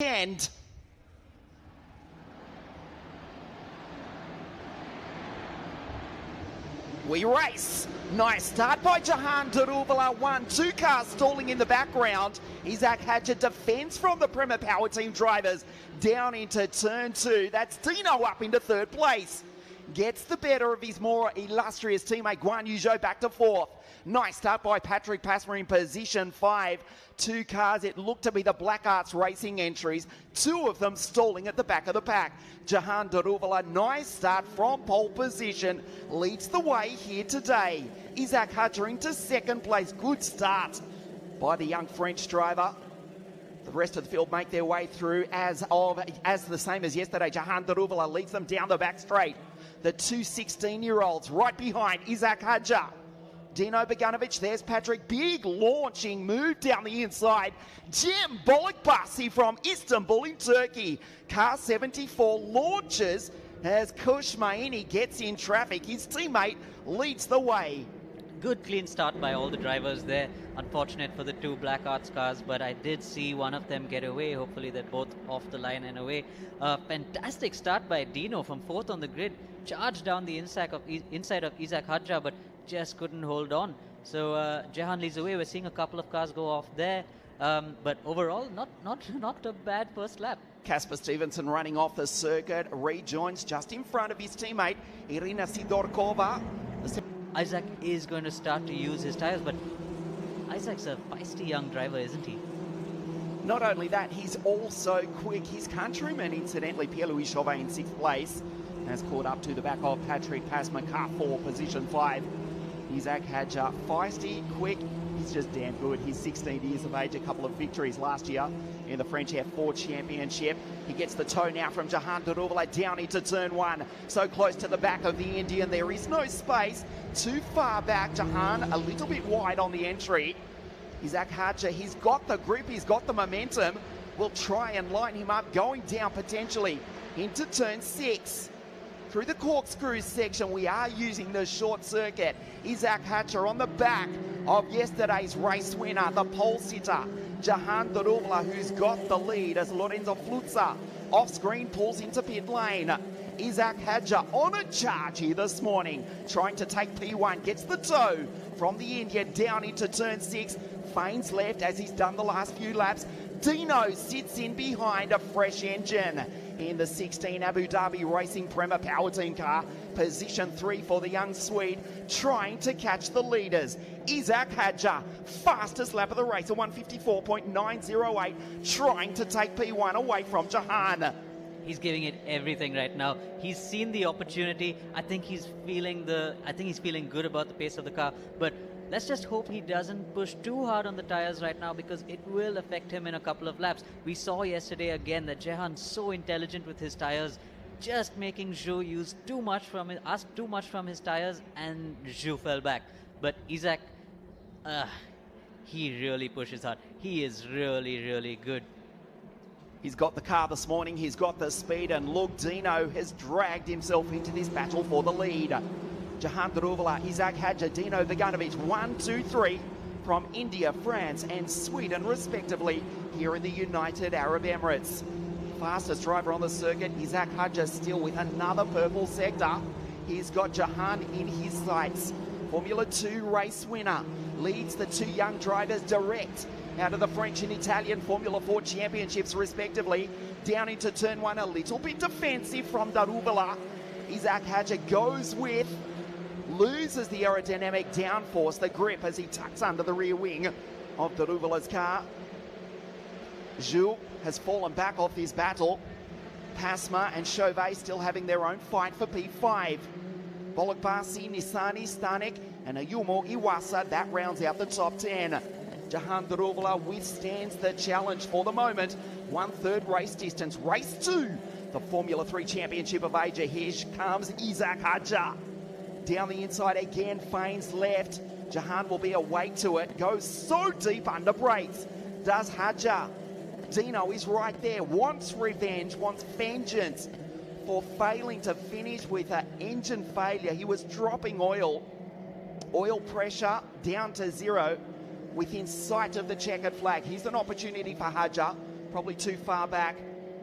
end. We race. Nice start by Jahan Daruvala. 1-2 cars stalling in the background. Isack Hadja defends from the Prema Power Team drivers down into turn 2. That's Dino up into third place. Gets the better of his more illustrious teammate Guan Yu Zhou back to fourth. Nice start by Patrick Passmer in position 5. 2 cars, it looked to be the Black Arts Racing entries. 2 of them stalling at the back of the pack. Jahan Daruvala, nice start from pole position, leads the way here today. Isack Hadja into second place. Good start by the young French driver. The rest of the field make their way through as the same as yesterday. Jahan Daruvala leads them down the back straight. The 2 16-year-olds right behind Isack Hadja. Dino Beganovic, there's Patrick. Big launching move down the inside. Cem Bolokbasi from Istanbul in Turkey. Car 74 launches as Kushmaini gets in traffic. His teammate leads the way. Good clean start by all the drivers there. Unfortunate for the 2 Black Arts cars, but I did see one of them get away. Hopefully they're both off the line and away. Fantastic start by Dino from 4th on the grid. Charged down the inside of Isack Hadja, but just couldn't hold on. So Jahan leads away. We're seeing a couple of cars go off there. But overall, not a bad first lap. Casper Stevenson running off the circuit. Rejoins just in front of his teammate, Irina Sidorkova. Isack is going to start to use his tires, but Isack's a feisty young driver, isn't he? Not only that, he's also quick. His countryman, incidentally, Pierre-Louis Chauvet in 6th place, has caught up to the back of Patrick Passmer, car 4, position 5. Isack Hadja, feisty, quick. He's just damn good. He's 16 years of age, a couple of victories last year in the French F4 Championship. He gets the tow now from Jahan Daruvala down into turn 1. So close to the back of the Indian, there is no space. Too far back, Jahan a little bit wide on the entry. Isack Hadja, he's got the grip, he's got the momentum. We'll try and line him up, going down potentially into turn 6. Through the corkscrew section, we are using the short circuit. Isack Hadja on the back of yesterday's race winner, the pole sitter, Jahan Daruvala, who's got the lead as Lorenzo Flutza off screen pulls into pit lane. Isack Hadja on a charge here this morning, trying to take P1, gets the tow from the Indian down into turn 6, feigns left as he's done the last few laps. Dino sits in behind a fresh engine in the 16 Abu Dhabi Racing Prema Power Team car. Position 3 for the young Swede, trying to catch the leaders. Isack Hadja, fastest lap of the race, a 154.908, trying to take P1 away from Jahan. He's giving it everything right now. He's seen the opportunity. I think he's feeling good about the pace of the car, but let's just hope he doesn't push too hard on the tires right now, because it will affect him in a couple of laps. We saw yesterday again that Jahan's so intelligent with his tires, just making Zhou ask too much from his tires, and Zhou fell back. But Isack, he really pushes hard. He is really, really good. He's got the car this morning, he's got the speed, and look, Dino has dragged himself into this battle for the lead. Jahan Daruvala, Isack Hadja, Dino Beganovic, 1, 2, 3 from India, France and Sweden respectively here in the United Arab Emirates. Fastest driver on the circuit, Isack Hadja, still with another purple sector. He's got Jahan in his sights. Formula 2 race winner, leads the 2 young drivers direct out of the French and Italian Formula 4 championships respectively. Down into turn 1, a little bit defensive from Daruvala. Isack Hadja goes with, loses the aerodynamic downforce, the grip, as he tucks under the rear wing of Daruvala's car. Zhou has fallen back off this battle. Passmer and Chauvet still having their own fight for P5. Bolokbasi, Nisani, Stanek and Ayumu Iwasa, that rounds out the top 10. Jahan Daruvala withstands the challenge for the moment. 1/3 race distance. Race 2, the Formula 3 Championship of Asia. Here comes Isack Hadja. Down the inside again, feigns left. Jahan will be awake to it. Goes so deep under brakes. Does Hadja. Dino is right there. Wants revenge, wants vengeance for failing to finish with an engine failure. He was dropping oil. Oil pressure down to 0 within sight of the checkered flag. Here's an opportunity for Hadja probably too far back,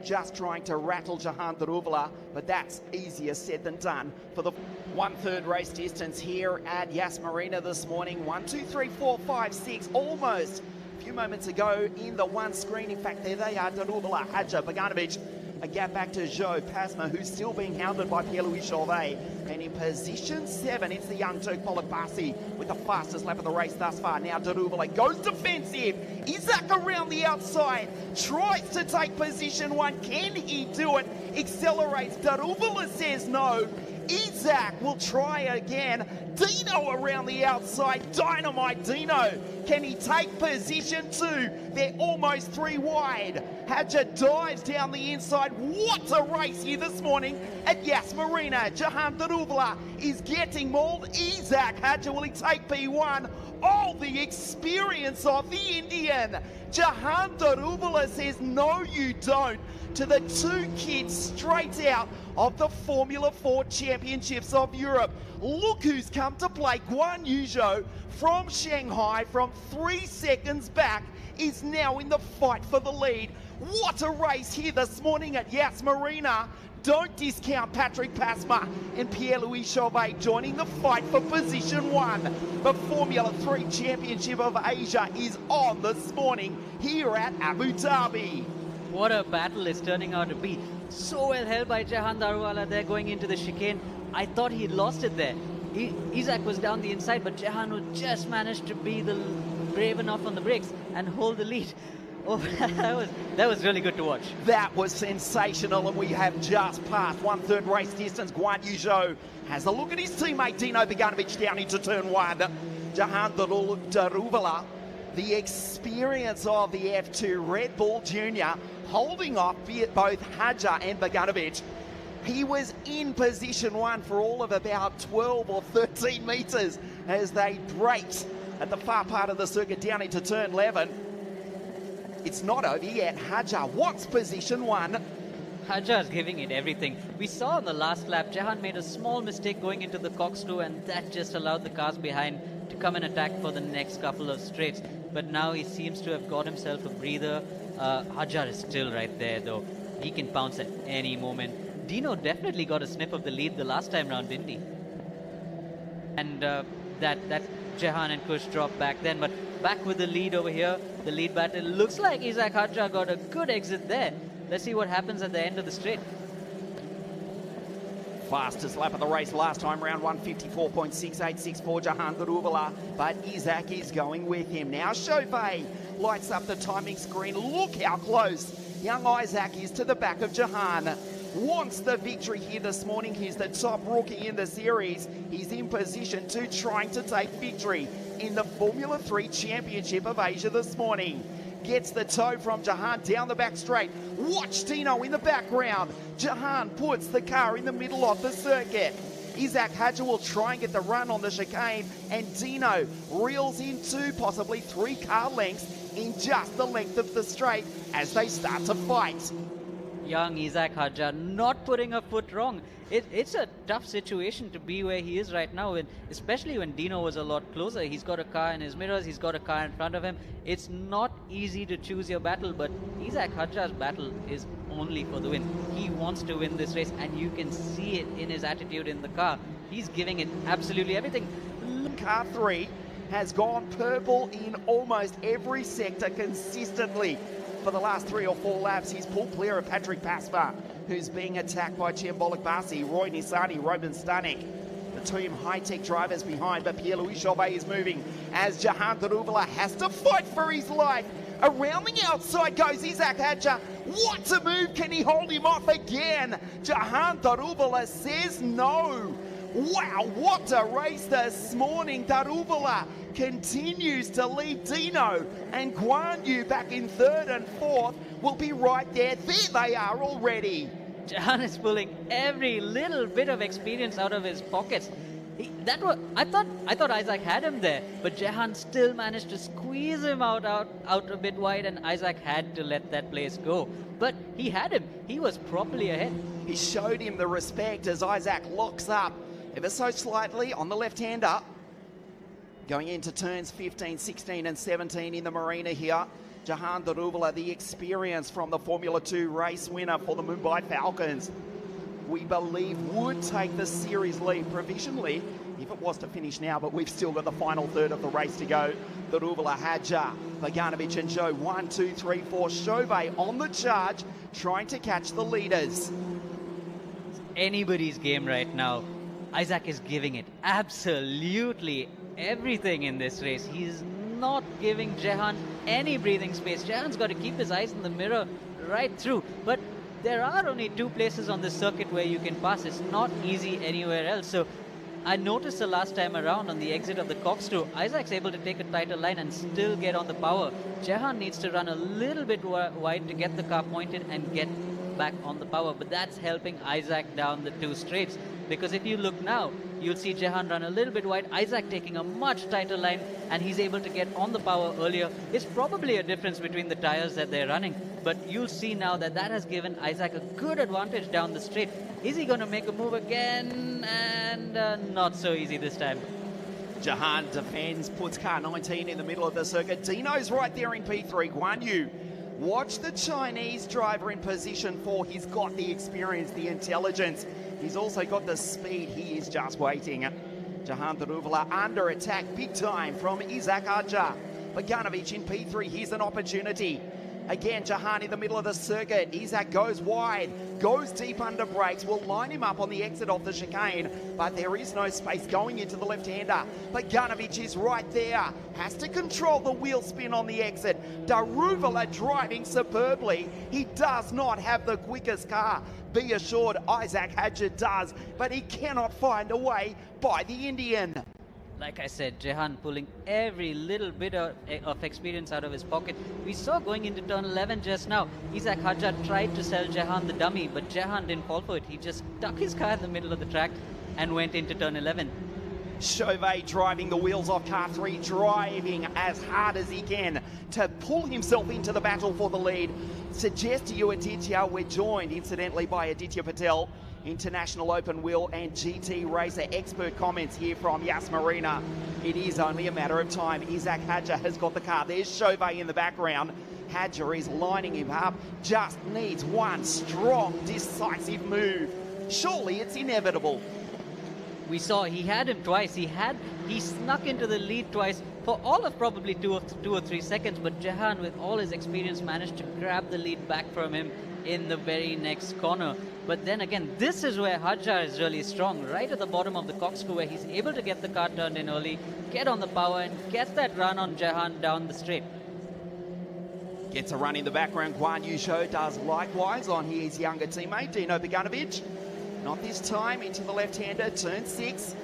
just trying to rattle Jahan Daruvala, but that's easier said than done for the 1/3 race distance here at Yas Marina this morning. 1, 2, 3, 4, 5, 6, almost a few moments ago in the one screen. In fact, there they are, Daruvala, Hadja, Bogdanovic. A gap back to Joe Pasma, who's still being hounded by Pierre-Louis Chauvet. And in position 7, it's the young Turk Polakbasi with the fastest lap of the race thus far. Now Daruvala goes defensive. Isack around the outside, tries to take position 1. Can he do it? Accelerates. Daruvala says no. Isack will try again. Dino around the outside. Dynamite Dino. Can he take position 2? They're almost 3 wide. Hadja dives down the inside. What a race here this morning at Yas Marina. Jahan Daruvala is getting mauled. Isack Hadja, will he take P1? Oh, the experience of the Indian. Jahan Daruvala says, no you don't, to the 2 kids straight out of the Formula 4 Championships of Europe. Look who's come to play. Guan Yuzhou from Shanghai from 3 seconds back is now in the fight for the lead. What a race here this morning at Yas Marina. Don't discount Patrick Pasma and Pierre-Louis Chauvet joining the fight for position 1. The Formula 3 Championship of Asia is on this morning here at Abu Dhabi. What a battle it's turning out to be. So well held by Jahan Daruvala there going into the chicane. I thought he'd lost it there. Isack was down the inside, but Jahan would just managed to be brave enough on the brakes and hold the lead. Oh, that was really good to watch. That was sensational, and we have just passed 1/3 race distance. Guan Yuzhou has a look at his teammate Dino Bogdanovic down into turn 1. Jahan Daruvala, the experience of the F2 Red Bull Junior, holding off both Hadja and Bogdanovic. He was in position 1 for all of about 12 or 13 metres as they braked at the far part of the circuit down into turn 11. It's not over yet. Hadja wants position 1. Hadja is giving it everything. We saw on the last lap, Jahan made a small mistake going into the corkscrew, and that just allowed the cars behind to come and attack for the next couple of straights. But now he seems to have got himself a breather. Hadja is still right there, though. He can pounce at any moment. Dino definitely got a sniff of the lead the last time round, didn't he? And that Jahan and Kush dropped back then, but back with the lead over here. The lead battle looks like Isack Hadja got a good exit there. Let's see what happens at the end of the straight. Fastest lap of the race last time round, 154.686 for Jahan Daruvala, but Isack is going with him. Now Chauvet lights up the timing screen. Look how close young Isack is to the back of Jahan. Wants the victory here this morning. He's the top rookie in the series. He's in position 2, trying to take victory in the Formula 3 Championship of Asia this morning. Gets the toe from Jahan down the back straight. Watch Dino in the background. Jahan puts the car in the middle of the circuit. Isack Hadja will try and get the run on the chicane, and Dino reels in 2, possibly 3 car lengths in just the length of the straight as they start to fight. Young Isack Hadja not putting a foot wrong. It's a tough situation to be where he is right now, and especially when Dino was a lot closer. He's got a car in his mirrors, he's got a car in front of him. It's not easy to choose your battle, but Isack Hadja's battle is only for the win. He wants to win this race, and you can see it in his attitude in the car. He's giving it absolutely everything. Car 3 has gone purple in almost every sector consistently. For the last 3 or 4 laps, he's pulled clear of Patrick Pasma, who's being attacked by Ciambolik Basi, Roy Nisani, Roman Stanek. The team high-tech drivers behind, but Pierre-Louis Chauvet is moving as Jahan Daruvala has to fight for his life. Around the outside goes Isack Hadja. What a move! Can he hold him off again? Jahan Daruvala says no. Wow, what a race this morning. Daruvala continues to lead Dino, and Guan Yu back in 3rd and 4th will be right there. There they are already. Jahan is pulling every little bit of experience out of his pockets. I thought Isack had him there, but Jahan still managed to squeeze him out a bit wide, and Isack had to let that place go. But he had him. He was properly ahead. He showed him the respect as Isack locks up ever so slightly on the left-hander. Going into turns 15, 16 and 17 in the Marina here. Jahan Daruvula, the experience from the Formula 2 race winner for the Mumbai Falcons, we believe would take the series lead provisionally if it was to finish now, but we've still got the final third of the race to go. Daruvula, Hadja, Bogdanovic and Joe, 1, 2, 3, 4. Chauvet on the charge, trying to catch the leaders. Anybody's game right now. Isack is giving it absolutely everything in this race. He's not giving Jehan any breathing space. Jehan's got to keep his eyes in the mirror right through. But there are only 2 places on this circuit where you can pass. It's not easy anywhere else. So I noticed the last time around on the exit of the corkscrew, Isaac's able to take a tighter line and still get on the power. Jehan needs to run a little bit wide to get the car pointed and get back on the power, but that's helping Isack down the 2 straights. Because if you look now, you'll see Jehan run a little bit wide, Isack taking a much tighter line, and he's able to get on the power earlier. It's probably a difference between the tires that they're running, but you'll see now that that has given Isack a good advantage down the straight. Is he going to make a move again? And not so easy this time. Jahan defends, puts car 19 in the middle of the circuit. Dino's right there in P3. Guan Yu, watch the Chinese driver in position 4. He's got the experience, the intelligence. He's also got the speed. He is just waiting. Jahan Daruvula under attack big time from Isack Hadja. Bogdanovic in P3. Here's an opportunity. Again, Jahan in the middle of the circuit. Isack goes wide, goes deep under brakes. Will line him up on the exit of the chicane, but there is no space going into the left-hander. Bogdanovic is right there. Has to control the wheel spin on the exit. Daruvula driving superbly. He does not have the quickest car. Be assured, Isack Hadja does, but he cannot find a way by the Indian. Like I said, Jehan pulling every little bit of experience out of his pocket. We saw going into turn 11 just now, Isack Hadja tried to sell Jehan the dummy, but Jehan didn't fall for it. He just stuck his car in the middle of the track and went into turn 11. Chauvet driving the wheels off car 3, driving as hard as he can to pull himself into the battle for the lead. Suggest to you, Aditya, we're joined incidentally by Aditya Patel, International Open Wheel and GT Racer expert comments here from Yas Marina. It is only a matter of time. Isack Hadja has got the car. There's Chauvet in the background. Hadja is lining him up. Just needs one strong, decisive move. Surely it's inevitable. We saw he had him twice. He snuck into the lead twice for all of probably 2 or 3 seconds, but Jehan, with all his experience, managed to grab the lead back from him in the very next corner. But then again, this is where Hadja is really strong, right at the bottom of the corkscrew, where he's able to get the car turned in early, get on the power, and get that run on Jehan down the straight. Gets a run in the background. Guan Yu Zhou does likewise on his younger teammate, Dino Bogdanovic. Not this time, into the left-hander, turn 6.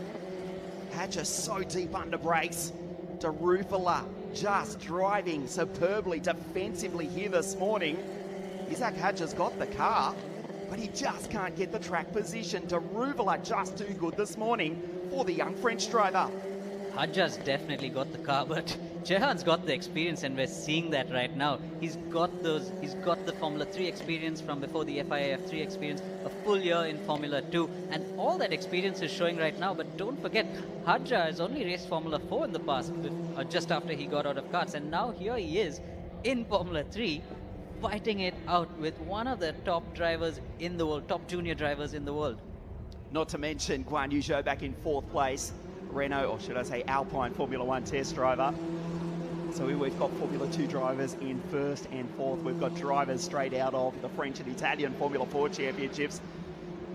Hadja so deep under brakes. Daruvula just driving superbly defensively here this morning. Isack Hadja's got the car, but he just can't get the track position. Daruvula just too good this morning for the young French driver. Hadja's definitely got the car, but Jehan's got the experience, and we're seeing that right now. He's got the Formula 3 experience from before the FIA F3 experience, a full year in Formula 2, and all that experience is showing right now. But don't forget, Hadja has only raced Formula 4 in the past, just after he got out of karts, and now here he is in Formula 3, fighting it out with one of the top drivers in the world, top junior drivers in the world. Not to mention Guan Yu Zhou back in 4th place. Renault, or should I say Alpine Formula 1 test driver. So we've got Formula 2 drivers in 1st and 4th. We've got drivers straight out of the French and Italian Formula 4 championships.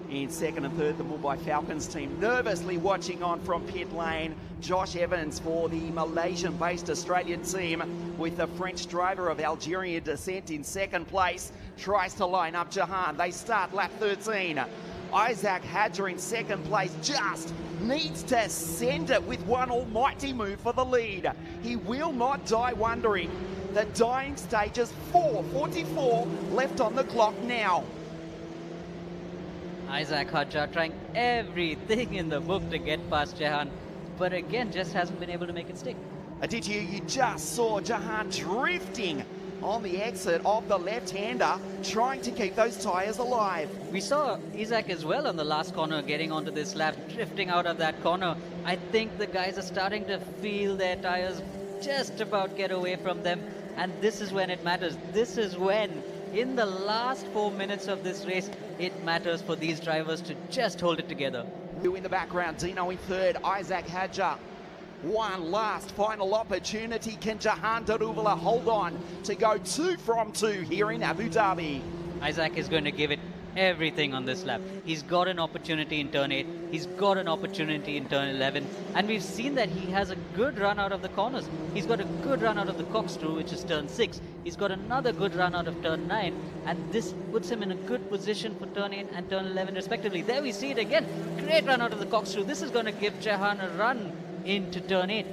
In 2nd and 3rd, the Mumbai Falcons team nervously watching on from pit lane. Josh Evans for the Malaysian-based Australian team, with the French driver of Algerian descent in 2nd place. Tries to line up Jahan. They start lap 13. Isack Hadja in 2nd place just needs to send it with one almighty move for the lead. He will not die wondering. The dying stage is 4:44 left on the clock now. Isack Hadja trying everything in the book to get past Jehan, but again just hasn't been able to make it stick. Aditya, you just saw Jahan drifting on the exit of the left-hander, trying to keep those tyres alive. We saw Isack as well on the last corner, getting onto this lap, drifting out of that corner. I think the guys are starting to feel their tyres just about get away from them. and this is when it matters. This is when, in the last 4 minutes of this race, it matters for these drivers to just hold it together. In the background, Dino in third, Isack Hadja. One last final opportunity. Can Jahan Daruvala hold on to go 2 from 2 here in Abu Dhabi? Isack is going to give it everything on this lap. He's got an opportunity in turn 8. He's got an opportunity in turn 11. And we've seen that he has a good run out of the corners. He's got a good run out of the corkscrew, which is turn 6. He's got another good run out of turn 9. And this puts him in a good position for turn 8 and turn 11 respectively. There we see it again. Great run out of the corkscrew. This is going to give Jahan a run into turn 8.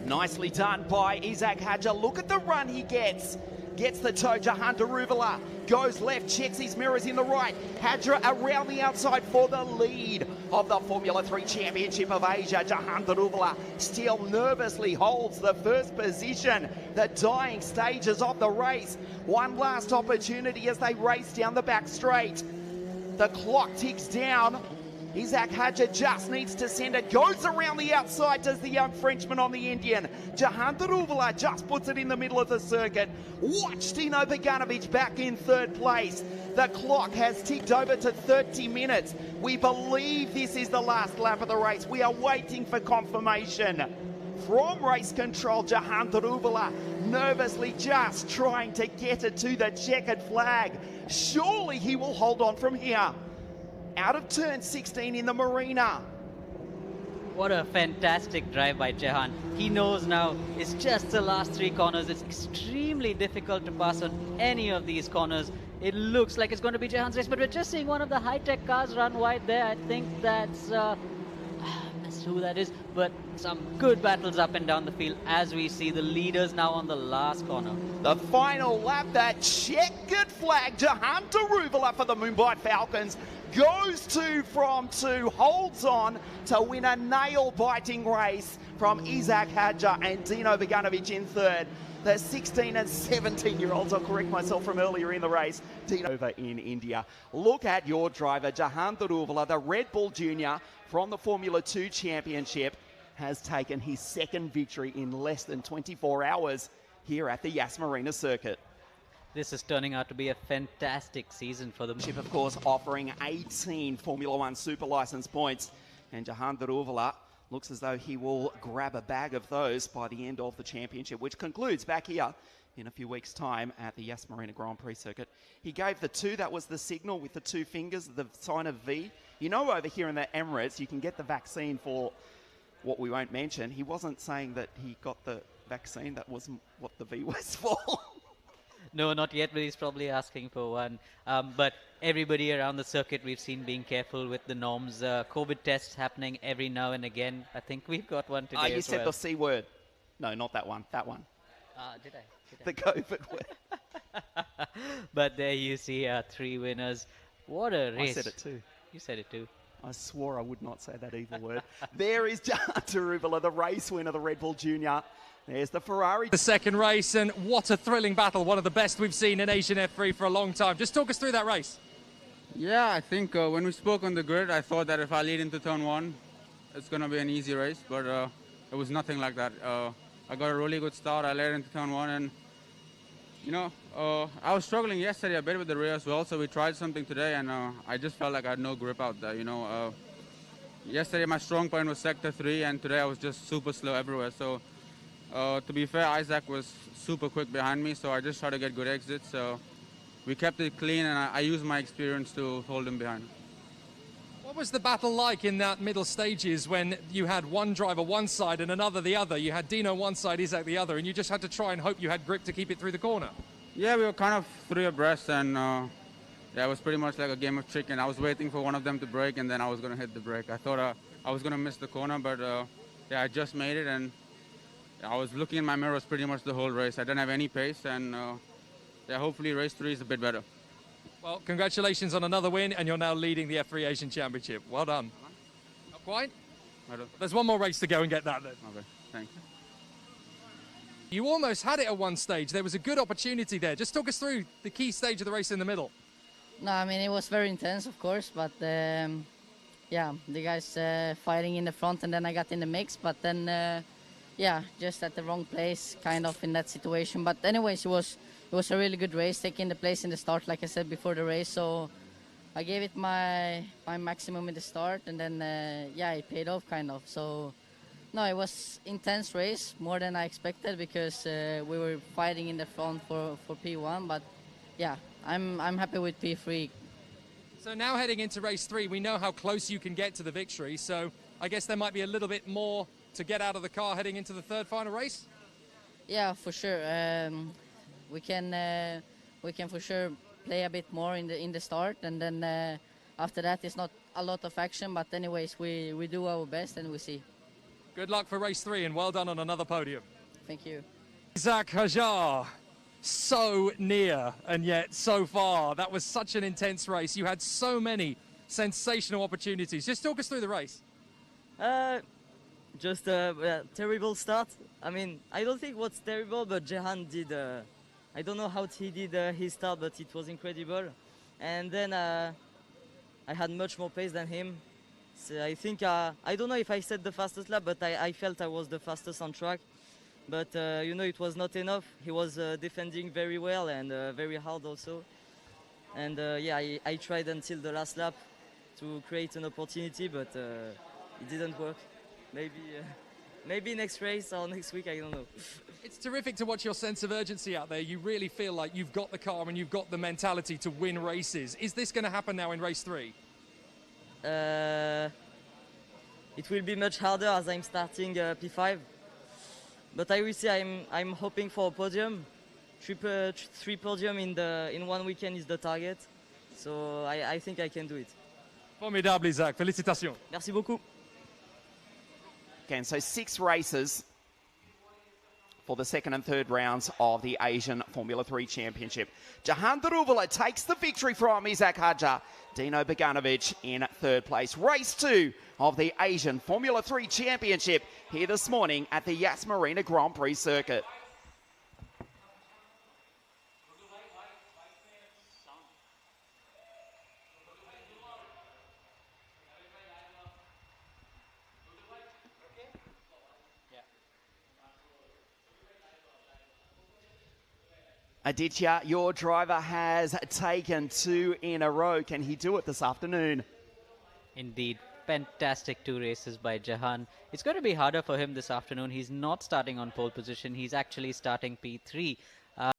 Nicely done by Isack Hadja. Look at the run he gets. Gets the toe, Jahan Daruvala. Goes left, checks his mirrors in the right. Hadja around the outside for the lead of the Formula 3 Championship of Asia. Jahan Daruvala still nervously holds the first position. The dying stages of the race. One last opportunity as they race down the back straight. The clock ticks down. Isack Hadja just needs to send it. Goes around the outside, does the young Frenchman on the Indian. Jahan Daruvala just puts it in the middle of the circuit. Watch Dino Beganovic back in third place. The clock has ticked over to 30 minutes. We believe this is the last lap of the race. We are waiting for confirmation. From race control, Jahan Daruvala nervously just trying to get it to the checkered flag. Surely he will hold on from here. Out of turn 16 in the Marina. What a fantastic drive by Jahan. He knows now it's just the last 3 corners. It's extremely difficult to pass on any of these corners. It looks like it's going to be Jahan's race, but we're just seeing one of the high-tech cars run wide there. I think that's who that is, but some good battles up and down the field as we see the leaders now on the last corner. The final lap, that checkered flag, Jahan Daruvala for the Mumbai Falcons goes 2 from 2, holds on to win a nail-biting race from Isack Hadja and Dino Beganovic in third. The 16 and 17-year-olds, I'll correct myself from earlier in the race, Dino over in India. Look at your driver, Jahan Daruvala, the Red Bull Junior from the Formula 2 Championship, has taken his second victory in less than 24 hours here at the Yas Marina circuit. This is turning out to be a fantastic season for them. Of course, offering 18 Formula 1 super license points. And Jahan Daruvala looks as though he will grab a bag of those by the end of the championship, which concludes back here in a few weeks' time at the Yas Marina Grand Prix circuit. He gave the 2, that was the signal with the 2 fingers, the sign of V. You know, over here in the Emirates, you can get the vaccine for what we won't mention. He wasn't saying that he got the vaccine, that wasn't what the V was for. No, not yet, but he's probably asking for one. But everybody around the circuit we've seen being careful with the norms. COVID tests happening every now and again. I think we've got one today You said the C word. No, not that one. That one. Did I? The COVID word. But there you see 3 winners. What a race. I said it too. You said it too. I swore I would not say that evil word. There is Jahan Daruvala, the race winner, the Red Bull Junior. There's the Ferrari. The second race, and what a thrilling battle. One of the best we've seen in Asian F3 for a long time. Just talk us through that race. Yeah, I think when we spoke on the grid, I thought that if I lead into turn 1, it's going to be an easy race, but it was nothing like that. I got a really good start. I led into turn 1, and you know, I was struggling yesterday a bit with the rear as well, so we tried something today, and I just felt like I had no grip out there. You know, yesterday my strong point was sector 3, and today I was just super slow everywhere. So to be fair, Isack was super quick behind me, so I just tried to get good exits. So we kept it clean, and I used my experience to hold him behind. What was the battle like in that middle stages when you had one driver one side and another the other? You had Dino one side, Isack the other, and you just had to try and hope you had grip to keep it through the corner? Yeah, we were kind of 3 abreast, and yeah, it was pretty much like a game of chicken. I was waiting for one of them to brake, and then I was going to hit the brake. I thought I was going to miss the corner, but yeah, I just made it, and I was looking in my mirrors pretty much the whole race. I didn't have any pace, and yeah, hopefully race 3 is a bit better. Well, congratulations on another win, and you're now leading the F3 Asian Championship. Well done. Not quite? There's one more race to go and get that then. Okay, thanks. You almost had it at one stage. There was a good opportunity there. Just talk us through the key stage of the race in the middle. No, I mean, it was very intense, of course, but yeah, the guys fighting in the front, and then I got in the mix, but then yeah, just at the wrong place, kind of in that situation. But anyways, it was a really good race, taking the place in the start, like I said before the race. So I gave it my maximum in the start, and then yeah, it paid off kind of. So no, it was intense race, more than I expected, because we were fighting in the front for P1. But yeah, I'm happy with P3. So now heading into race 3, we know how close you can get to the victory. So I guess there might be a little bit more to get out of the car heading into the third final race. Yeah, for sure. We can for sure play a bit more in the start, and then after that it's not a lot of action. But anyways, we do our best, and we see. Good luck for race 3 and well done on another podium. Thank you. Isack Hajar, so near and yet so far. That was such an intense race. You had so many sensational opportunities. Just talk us through the race. Just a terrible start. I mean, I don't think what's terrible, but Jehan did. I don't know how he did his start, but it was incredible. And then I had much more pace than him. So I think I don't know if I set the fastest lap, but I felt I was the fastest on track. But you know, it was not enough. He was defending very well and very hard also. And yeah, I tried until the last lap to create an opportunity, but it didn't work. Maybe next race or next week, I don't know. It's terrific to watch your sense of urgency out there. You really feel like you've got the car and you've got the mentality to win races. Is this going to happen now in race 3? It will be much harder as I'm starting P5. But I will see. I'm hoping for a podium. Three podium in one weekend is the target. So I think I can do it. Formidable, Isack. Félicitations. Merci beaucoup. Okay, so 6 races for the second and third rounds of the Asian Formula 3 Championship. Jahan Daruvula takes the victory from Isack Hajar. Dino Beganovic in third place. Race 2 of the Asian Formula 3 Championship here this morning at the Yas Marina Grand Prix circuit. Aditya, your driver has taken 2 in a row. Can he do it this afternoon? Indeed. Fantastic 2 races by Jahan. It's going to be harder for him this afternoon. He's not starting on pole position. He's actually starting P3.